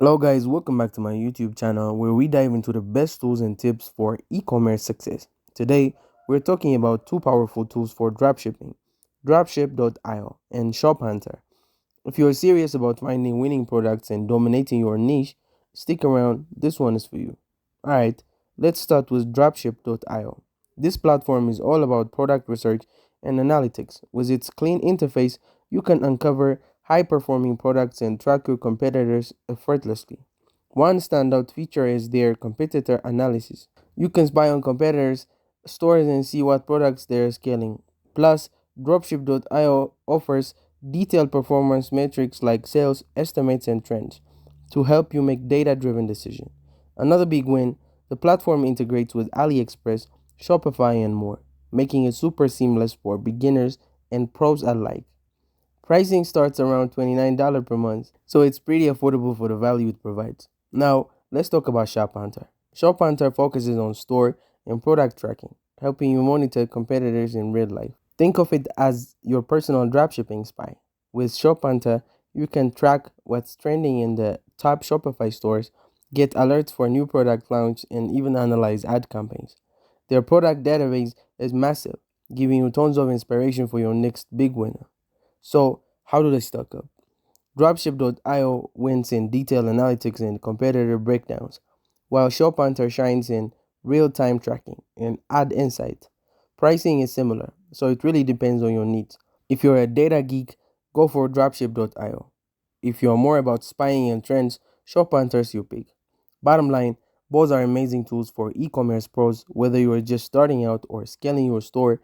Hello guys, welcome back to my YouTube channel where we dive into the best tools and tips for e-commerce success. Today, we're talking about two powerful tools for dropshipping, Dropship.io and Shophunter. If you're serious about finding winning products and dominating your niche, stick around, this one is for you. Alright, let's start with Dropship.io. This platform is all about product research and analytics. With its clean interface, you can uncover high performing products and track your competitors effortlessly. One standout feature is their competitor analysis. You can spy on competitors' stores and see what products they're scaling. Plus, Dropship.io offers detailed performance metrics like sales estimates and trends to help you make data-driven decisions. Another big win, the platform integrates with AliExpress, Shopify, and more, making it super seamless for beginners and pros alike. Pricing starts around $29 per month, so it's pretty affordable for the value it provides. Now, let's talk about Shophunter. Shophunter focuses on store and product tracking, helping you monitor competitors in real life. Think of it as your personal dropshipping spy. With Shophunter, you can track what's trending in the top Shopify stores, get alerts for new product launch, and even analyze ad campaigns. Their product database is massive, giving you tons of inspiration for your next big winner. So, how do they stack up? Dropship.io wins in detailed analytics and competitor breakdowns, while Shophunter shines in real time tracking and ad insight. Pricing is similar, so it really depends on your needs. If you're a data geek, go for Dropship.io. If you're more about spying and trends, Shophunter's your pick. Bottom line, both are amazing tools for e commerce pros, whether you're just starting out or scaling your store.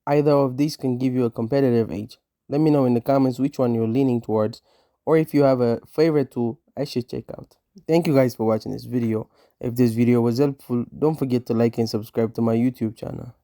Either of these can give you a competitive edge. Let me know in the comments which one you're leaning towards, or if you have a favorite tool I should check out. Thank you guys for watching this video. If this video was helpful, don't forget to like and subscribe to my YouTube channel.